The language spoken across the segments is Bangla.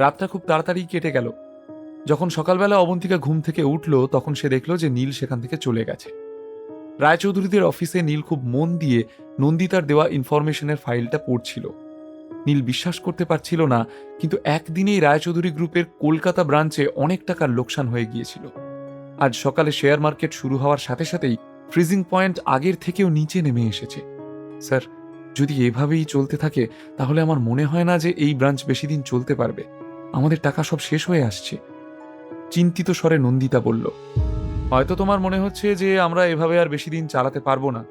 রাতটা খুব তাড়াতাড়ি কেটে গেল। যখন সকালবেলা অবন্তিকা ঘুম থেকে উঠল তখন সে দেখল যে নীল সেখান থেকে চলে গেছে। রায়চৌধুরীদের অফিসে নীল খুব মন দিয়ে নন্দিতার দেওয়া ইনফরমেশনের ফাইলটা পড়ছিল। নীল বিশ্বাস করতে পারছিল না, কিন্তু একদিনেই রায়চৌধুরী গ্রুপের কলকাতা ব্রাঞ্চে অনেক টাকার লোকসান হয়ে গিয়েছিল। আজ সকালে শেয়ার মার্কেট শুরু হওয়ার সাথে সাথেই ফ্রিজিং পয়েন্ট আগের থেকেও নিচে নেমে এসেছে। স্যার, যদি এভাবেই চলতে থাকে তাহলে আমার মনে হয় না যে এই ব্রাঞ্চ বেশি দিন চলতে পারবে। আমাদের টাকা সব শেষ হয়ে আসছে। চিন্তিত স্বরে নন্দিতা বলল, হয়তো তোমার মনে হচ্ছে যে আমরা এভাবে আর বেশি দিন চালাতে পারবো না,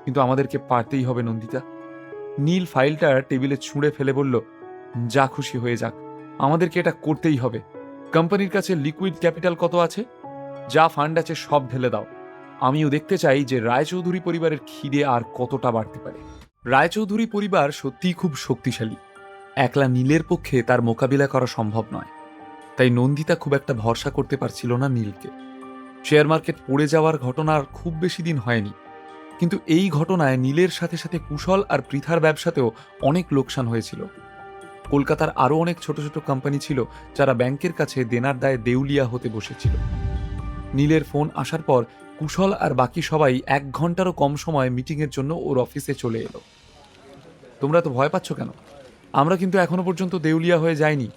কিন্তু আমাদেরকে পারতেই হবে নন্দিতা। নীল ফাইলটা টেবিলে ছুঁড়ে ফেলে বলল, যা খুশি হয়ে যাক, আমাদেরকে এটা করতেই হবে। কোম্পানির কাছে লিকুইড ক্যাপিটাল কত আছে? যা ফান্ড আছে সব ঢেলে দাও। আমিও দেখতে চাই যে রায়চৌধুরী পরিবারের খিদে আর কতটা বাড়তে পারে। রায়চৌধুরী পরিবার সত্যিই খুব শক্তিশালী। একলা নীলের পক্ষে তার মোকাবিলা করা সম্ভব নয়। তাই নন্দিতা খুব একটা ভরসা করতে পারছিল না নীলকে। শেয়ার মার্কেট পড়ে যাওয়ার ঘটনার খুব বেশি দিন হয়নি, কিন্তু এই ঘটনায় নীলের সাথে সাথে কুশল আর পৃথার ব্যবসাতেও অনেক লোকসান হয়েছিল। কলকাতার আরও অনেক ছোট ছোট কোম্পানি ছিল যারা ব্যাংকের কাছে দেনার দায়ে দেউলিয়া হতে বসেছিল। নীলের ফোন আসার পর কুশল আর বাকি সবাই 1 ঘন্টারও কম সময় মিটিংয়ের জন্য ওর অফিসে চলে এলো। তোমরা তো ভয় পাচ্ছ কেন? আমরা কিন্তু এখনো পর্যন্ত দেউলিয়া হয়ে যাইনি।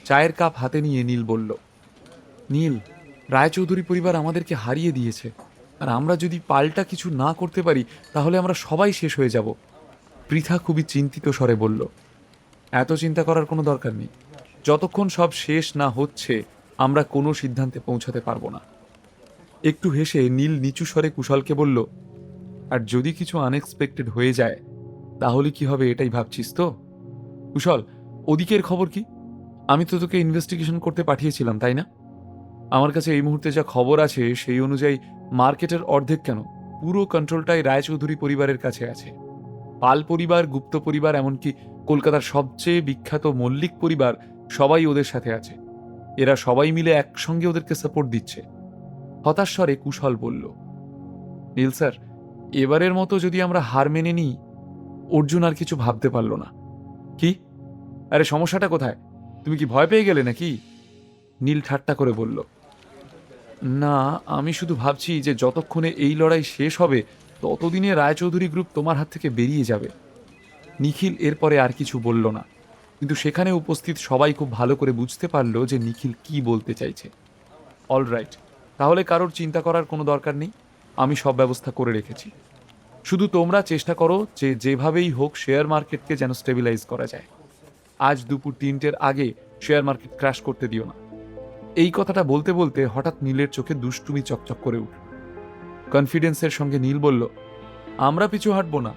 চায়ের কাপ হাতে নিয়ে নীল বলল, নীল, রায়চৌধুরী পরিবার আমাদেরকে হারিয়ে দিয়েছে, আর আমরা যদি পাল্টা কিছু না করতে পারি তাহলে আমরা সবাই শেষ হয়ে যাব। পৃথা খুবই চিন্তিত স্বরে বলল, এত চিন্তা করার কোনো দরকার নেই। যতক্ষণ সব শেষ না হচ্ছে আমরা কোনো সিদ্ধান্তে পৌঁছাতে পারবো না। একটু হেসে নীল নিচু স্বরে কুশলকে বলল, আর যদি কিছু আনএক্সপেক্টেড হয়ে যায় তাহলে কি হবে এটাই ভাবছিস তো? কুশল, ওদিকের খবর কি? আমি তো তোকে ইনভেস্টিগেশন করতে পাঠিয়েছিলাম, তাই না? আমার কাছে এই মুহূর্তে যা খবর আছে সেই অনুযায়ী মার্কেটের অর্ধেক কেন পুরো কন্ট্রোলটাই রায়চৌধুরী পরিবারের কাছে আছে। পাল পরিবার, গুপ্ত পরিবার, এমনকি কলকাতার সবচেয়ে বিখ্যাত মল্লিক পরিবার সবাই ওদের সাথে আছে। এরা সবাই মিলে একসঙ্গে ওদেরকে সাপোর্ট দিচ্ছে। হতাশ স্বরে কুশল বলল, নীল স্যার, এবারের মতো যদি আমরা হার মেনে নিই। অর্জুন আর কিছু ভাবতে পারল না। কি? আরে সমস্যাটা কোথায়? তুমি কি ভয় পেয়ে গেলে নাকি? নীল ঠাট্টা করে বলল, না, আমি শুধু ভাবছি যে যতক্ষণে এই লড়াই শেষ হবে ততদিনে রায়চৌধুরী গ্রুপ তোমার হাত থেকে বেরিয়ে যাবে। নিখিল এরপরে আর কিছু বলল না, কিন্তু সেখানে উপস্থিত সবাই খুব ভালো করে বুঝতে পারল যে নিখিল কি বলতে চাইছে। অলরাইট, তাহলে কারোর চিন্তা করার কোনো দরকার নেই। আমি সব ব্যবস্থা করে রেখেছি। শুধু তোমরা চেষ্টা করো যে যেভাবেই হোক শেয়ার মার্কেটকে যেন স্টেবিলাইজ করা যায়। আজ দুপুর 3টের আগে শেয়ার মার্কেট ক্র্যাশ করতে দিও না। এই কথাটা বলতে বলতে হঠাৎ নীলের চোখে দুষ্টুমি চকচক করে উঠল। কনফিডেন্সের সঙ্গে নীল বলল, আমরা পিছু হাঁটব না।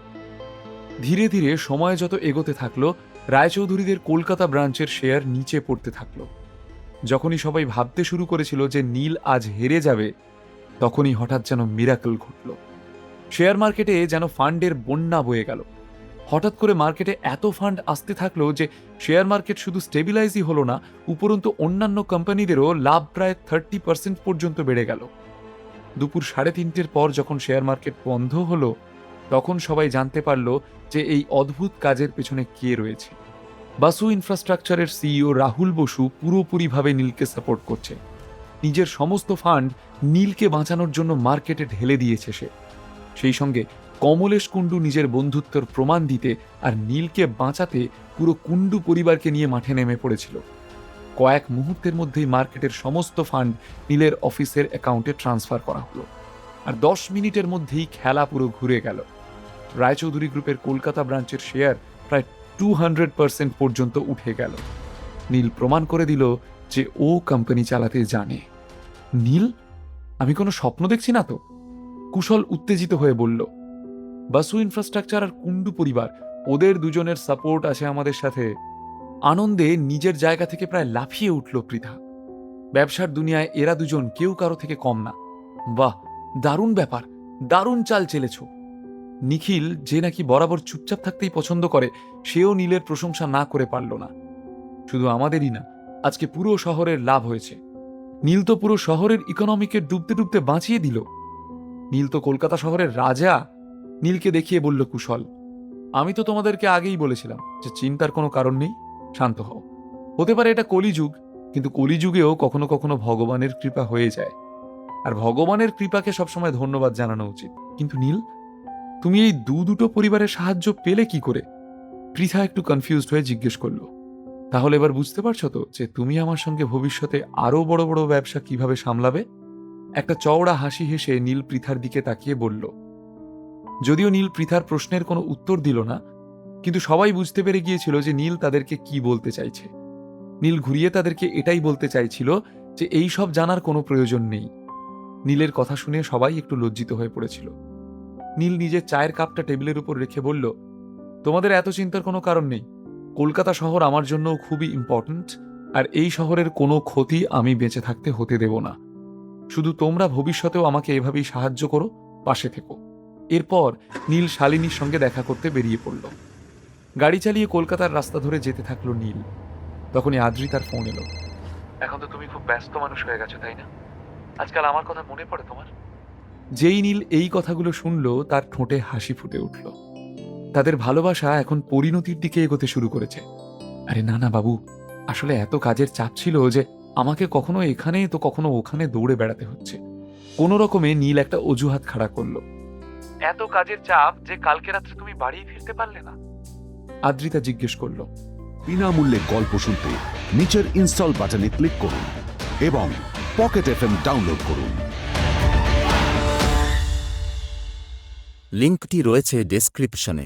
ধীরে ধীরে সময় যত এগোতে থাকলো রায়চৌধুরীদের কলকাতা ব্রাঞ্চের শেয়ার নিচে পড়তে থাকলো। যখনই সবাই ভাবতে শুরু করেছিল যে নীল আজ হেরে যাবে, তখনই হঠাৎ যেন মিরাকল ঘটল। শেয়ার মার্কেটে যেন ফান্ডের বন্যা বয়ে গেল। হঠাৎ করে মার্কেটে এত ফান্ড আসতে থাকলো যে শেয়ার মার্কেট শুধু স্টেবিলাইজই হলো না, উপরন্তু অন্যান্য কোম্পানিদেরও লাভ প্রায় 30% পর্যন্ত বেড়ে গেল। দুপুর 3:30-এর পর যখন শেয়ার মার্কেট বন্ধ হলো তখন সবাই জানতে পারল যে এই অদ্ভুত কাজের পেছনে কে রয়েছে। বাসু ইনফ্রাস্ট্রাকচারের সিইও রাহুল বসু পুরোপুরিভাবে নীলকে সাপোর্ট করছে। নিজের সমস্ত ফান্ড নীলকে বাঁচানোর জন্য মার্কেটে ঢেলে দিয়েছে সে। সেই সঙ্গে কমলেশ কুণ্ডু নিজের বন্ধুত্বের প্রমাণ দিতে আর নীলকে বাঁচাতে পুরো কুণ্ডু পরিবারকে নিয়ে মাঠে নেমে পড়েছিল। কয়েক মুহূর্তের মধ্যেই মার্কেটের সমস্ত ফান্ড নীলের অফিসের অ্যাকাউন্টে ট্রান্সফার করা হলো, আর 10 মিনিটের মধ্যেই খেলা পুরো ঘুরে গেল। রায়চৌধুরী গ্রুপের কলকাতা ব্রাঞ্চের শেয়ার প্রায় 200% পর্যন্ত উঠে গেল। নীল প্রমাণ করে দিল যে ও কোম্পানি চালাতে জানে। নীল, আমি কোনো স্বপ্ন দেখছি না তো? কুশল উত্তেজিত হয়ে বলল, বাসু ইনফ্রাস্ট্রাকচার আর কুণ্ডু পরিবার, ওদের দুজনের সাপোর্ট আছে আমাদের সাথে। আনন্দে নিজের জায়গা থেকে প্রায় লাফিয়ে উঠল পৃথা। ব্যবসার দুনিয়ায় এরা দুজন কেউ কারো থেকে কম না। বাহ, দারুণ ব্যাপার, দারুণ চাল চেলেছ। নিখিল, যে নাকি বরাবর চুপচাপ থাকতেই পছন্দ করে, সেও নীলের প্রশংসা না করে পারল না। শুধু আমাদেরই না, আজকে পুরো শহরের লাভ হয়েছে। নীল তো পুরো শহরের ইকোনমিকে ডুবতে ডুবতে বাঁচিয়ে দিল। নীল তো কলকাতা শহরের রাজা। নীলকে দেখিয়ে বলল কুশল, আমি তো তোমাদেরকে আগেই বলেছিলাম যে চিন্তার কোনো কারণ নেই, শান্ত হও। হতে পারে এটা কলিযুগ, কিন্তু কলিযুগেও কখনো কখনো ভগবানের কৃপা হয়ে যায়, আর ভগবানের কৃপাকে সবসময় ধন্যবাদ জানানো উচিত। কিন্তু নীল, তুমি এই দুটো পরিবারের সাহায্য পেলে কি করে? পৃথা একটু কনফিউজড হয়ে জিজ্ঞেস করলো। তাহলে এবার বুঝতে পারছো তো যে তুমি আমার সঙ্গে ভবিষ্যতে আরো বড় বড় ব্যবসা কিভাবে সামলাবে? একটা চওড়া হাসি হেসে নীল পৃথার দিকে তাকিয়ে বলল। যদিও নীল পৃথার প্রশ্নের কোনো উত্তর দিল না, কিন্তু সবাই বুঝতে পেরে গিয়েছিল যে নীল তাদেরকে কি বলতে চাইছে। নীল ঘুরিয়ে তাদেরকে এটাই বলতে চাইছিল যে এই সব জানার কোনো প্রয়োজন নেই। নীলের কথা শুনে সবাই একটু লজ্জিত হয়ে পড়েছিল। নীল নিজের চায়ের কাপটা টেবিলের উপর রেখে বলল, তোমাদের এত চিন্তার কোনো কারণ নেই। কলকাতা শহর আমার জন্য খুবই ইম্পর্ট্যান্ট, আর এই শহরের কোনো ক্ষতি আমি বেঁচে থাকতে হতে দেব না। শুধু তোমরা ভবিষ্যতেও আমাকে এভাবেই সাহায্য করো, পাশে থেকো। এরপর নীল শালিনীর সঙ্গে দেখা করতে বেরিয়ে পড়ল। গাড়ি চালিয়ে কলকাতার রাস্তা ধরে যেতে থাকলো নীল। তখনই আদ্রিতার ফোন এলো। এখন তো তুমি খুব ব্যস্ত মানুষ হয়ে গেছো, তাই না? আজকাল আমার কথা মনে পড়ে তোমার? যেই নীল এই কথাগুলো শুনল, তার ঠোঁটে হাসি ফুটে উঠল। তাদের ভালোবাসা এখন পরিণতির দিকে এগোতে শুরু করেছে। আরে না না বাবু, আসলে এত কাজের চাপ ছিল যে আমাকে কখনো এখানে তো কখনো ওখানে দৌড়ে বেড়াতে হচ্ছে। কোনো রকমে নীল একটা অজুহাত খাড়া করলো। এত কাজের চাপ যে কালকে রাত্রে তুমি বাড়ি ফিরতে পারলে না? আদ্রিতা জিজ্ঞেস করলো। বিনামূল্যে গল্প শুনতে নিচের ইনস্টল বাটনে ক্লিক করুন এবং পকেট এফএম ডাউনলোড করুন। লিঙ্কটি রয়েছে ডেসক্রিপশনে।